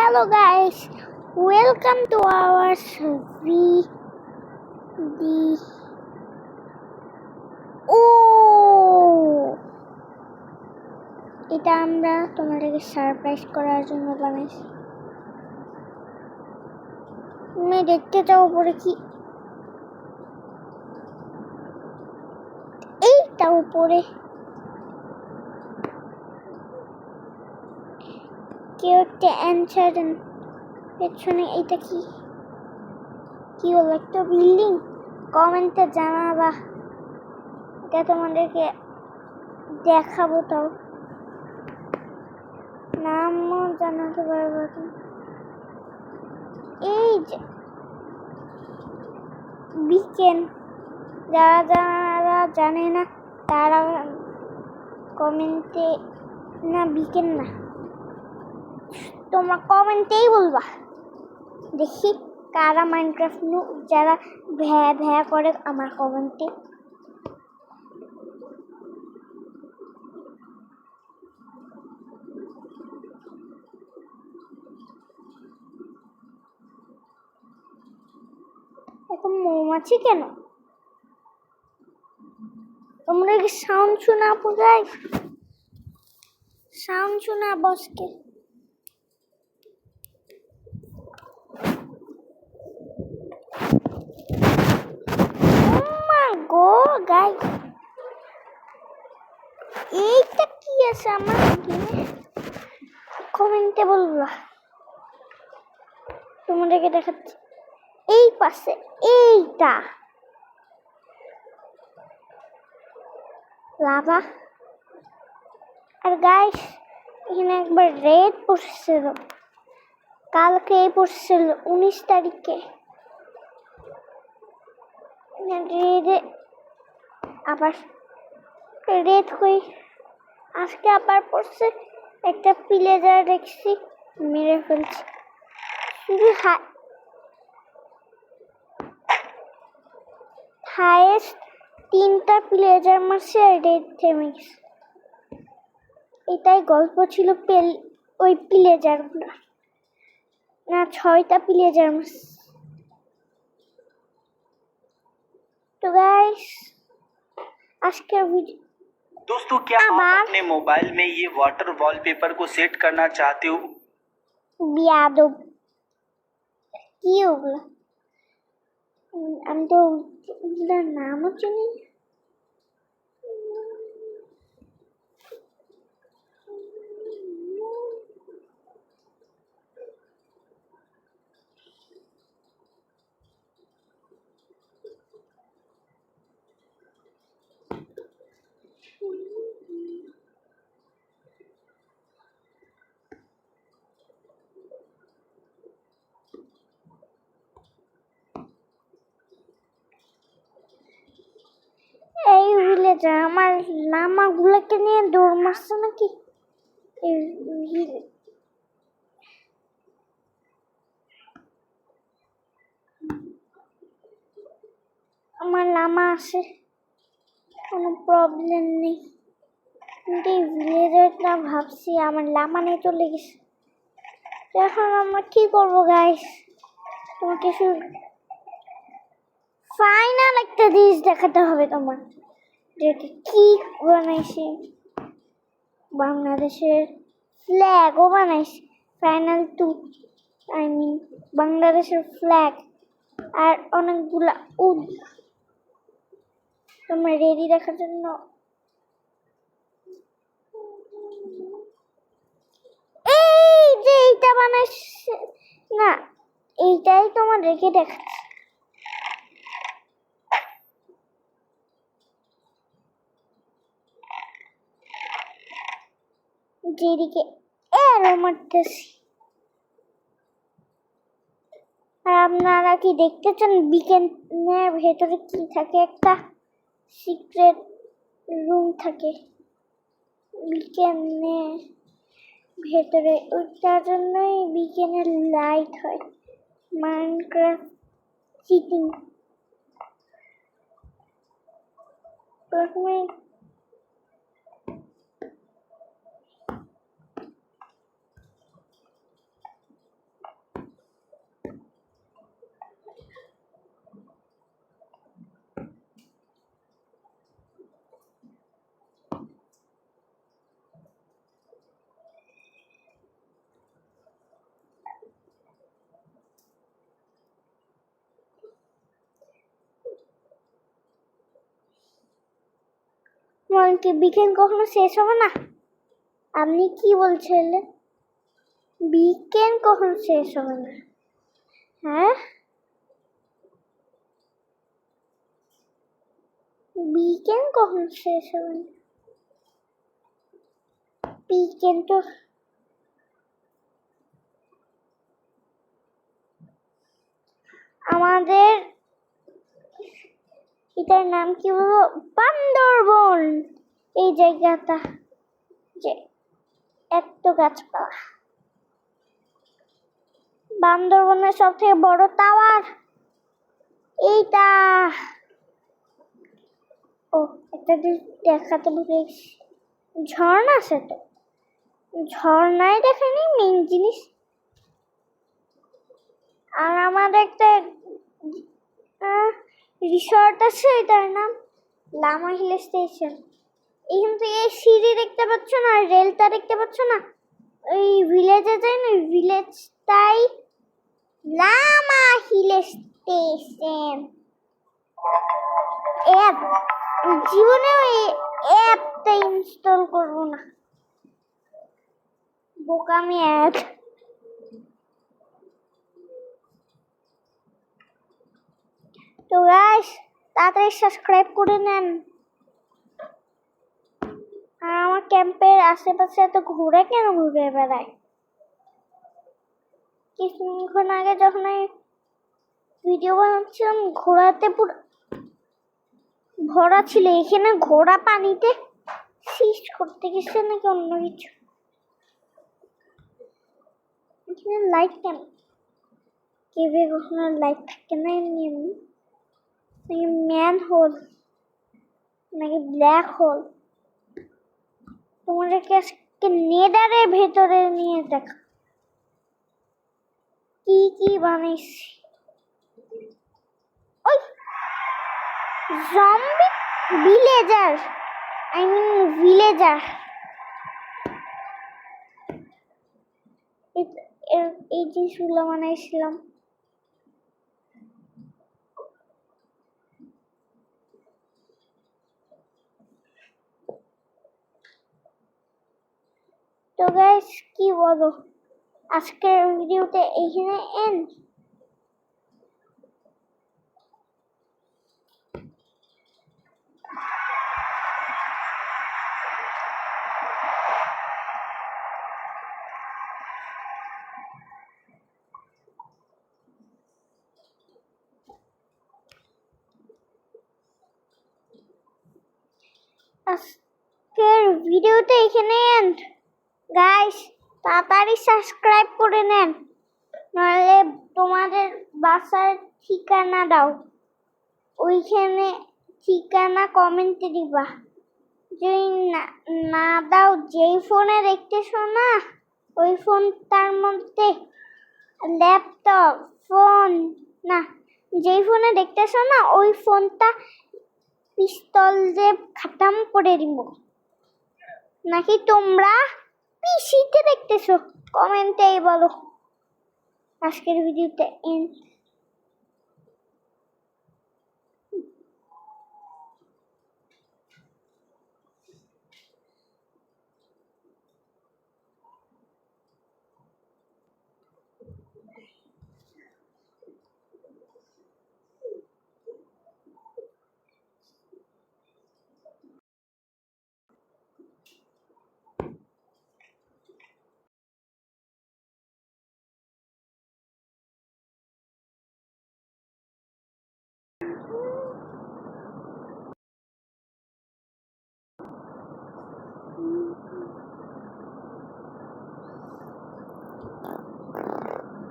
Hello guys, welcome to our video. এটা আমরা তোমাদেরকে সারপ্রাইজ করার জন্য বানাইছি। তুমি দেখতে চাও উপরে কি? এইটা উপরে কেউ একটা অ্যান্সার দেন। পেছনে এইটা কি কি হলো? একটা বিল্ডিং? কমেন্টে জানাবা, এটা তোমাদেরকে দেখাবো। তাও নামও জানাতে পারবো। এই যে বিকেন, যারা জানে না তারা কমেন্টে, না বিকেন না, তোমরা কমেন্টেই বলবা, দেখি কারা মাইনক্রাফট যারা ভ্যা ভ্যা করে আমার কমেন্টে। এখন মৌমাছি কেন? তোমরা কি সাউন্ড শোনাবো গাইস? সাউন্ড শোনাবো আজকে। গো গাইস, এইটা কি আছে আমার কমেন্টে বলবা, তোমাদেরকে দেখাচ্ছি। এই পাশে এইটা লাভা। আর গাইস এখানে একবার রেড পড়ছিল, কালকে পড়ছিল 19 তারিখে। রেডে আবার রেড হয়ে আজকে আবার পড়ছে। একটা প্লেজার দেখছি, মেরে ফেলছি। শুধু হাইয়েস্ট 3টা প্লেজার মারছে আর রেড থেমে গেছে। এটাই গল্প ছিল ওই প্লেজার গুলো, না 6টা প্লেজার মারছে। तो गाइस आज के वीडियो दोस्तों, क्या आप अपने मोबाइल में ये वाटर वॉलपेपर को सेट करना चाहते हो? बियादो কি ওগুলো? আমি তো নামও চিনি। এই ভিলেজার আমার লামাগুলোকে নিয়ে দৌড় মারছে নাকি? আমার লামা আছে, কোনো প্রবলেম নেই, কিন্তু এই ভিলেজারটা ভাবছি আমার লামা নিয়ে চলে গেছে। এখন আমরা কি করবো গাইস? তোমাকে ফাইনাল একটা জিনিস দেখাতে হবে তোমার, যেটা কি বানাইছে। বাংলাদেশের ফ্ল্যাগও বানাইছে, ফাইনাল 2, আই মিন বাংলাদেশের ফ্ল্যাগ আর অনেকগুলা উড। তোমরা রেডি দেখার জন্য? এই যে এইটা বানাইছে না, এইটাই তোমার রেখে দেখাচ্ছি। যেদিকে এরো মারতেছি। আর আপনারা কি দেখতে চান বিকেনের ভেতরে কি থাকে? একটা সিক্রেট রুম থাকে বিকেনের ভেতরে, ওইটার জন্যই বিকেনের লাইট হয়। Minecraft cheating. প্রথমে তোমার কি বিকেল কখনো শেষ হবে না? আপনি কি বলছিলেন? বিকেল কখনো শেষ হবে না? হ্যাঁ, বিকেল কখন শেষ হবে না? বিকেল তো আমাদের এটার নাম কি বলবো, বান্দরবন। এই জায়গাটা যে এত গাছপালা, বান্দরবনের সব থেকে বড় টাওয়ার এইটা। ও, একটা দেখাতে ভুলে গেছি, ঝর্ণা আছে তো, ঝর্ণায় দেখানি মেইন জিনিস। আর আমাদের একটা রিসর্ট আছে, এটার নাম লামা হিল স্টেশন। এখান থেকে সিঁড়ি দেখতে পাচ্ছ না, রেলটা দেখতে পাচ্ছ না, ওই ভিলেজে যাই না, ওই ভিলেজটাই লামা হিল স্টেশন। অ্যাপ জীবনে ওই অ্যাপটা ইনস্টল করবো না, বোকামি অ্যাপ। তো গাইস, তাড়াতাড়ি সাবস্ক্রাইব করে নেন। আর আমার ক্যাম্পের আশেপাশে এত ঘোড়া কেন ঘুরে বেড়ায়? কিছুক্ষণ আগে যখন আমি ভিডিও বানাচ্ছিলাম, ঘোড়াতে পুরো ভরা ছিল। এখানে ঘোড়া পানিতে সিস্ট করতে গেছে নাকি অন্য কিছু। এখানে লাইট কেন? কেবে কখনো লাইট থাকে না এমনি এমনি? নাকি ম্যান হোল, নাকি ব্ল্যাক হোল? তোমাদেরকে আজকে নেদারের ভেতরে নিয়ে দেখা কি কি বানাইছি। ওই zombie villager, I mean villager, এই জিনিসগুলো বানাইছিলাম। তো গাইস, কি বলো, আজকের ভিডিওতে এইখানে এন্ড। আজকের ভিডিওতে এখানে এন্ড। গাইস, তাড়াতাড়ি সাবস্ক্রাইব করে নেন, নাহলে তোমাদের বাসার ঠিকানা দাও, ওইখানে ঠিকানা কমেন্টে দিবা। যদি না দাও, যেই ফোনে দেখতেছো না, ওই ফোনটার মধ্যে ল্যাপটপ ফোন না, যেই ফোনে দেখতেছো না, ওই ফোনটা পিস্তল দিয়ে খাতাম করে দিব। নাকি তোমরা পিসিতে দেখতেছো? কমেন্টে বলো। আজকের ভিডিওতে এন্ড।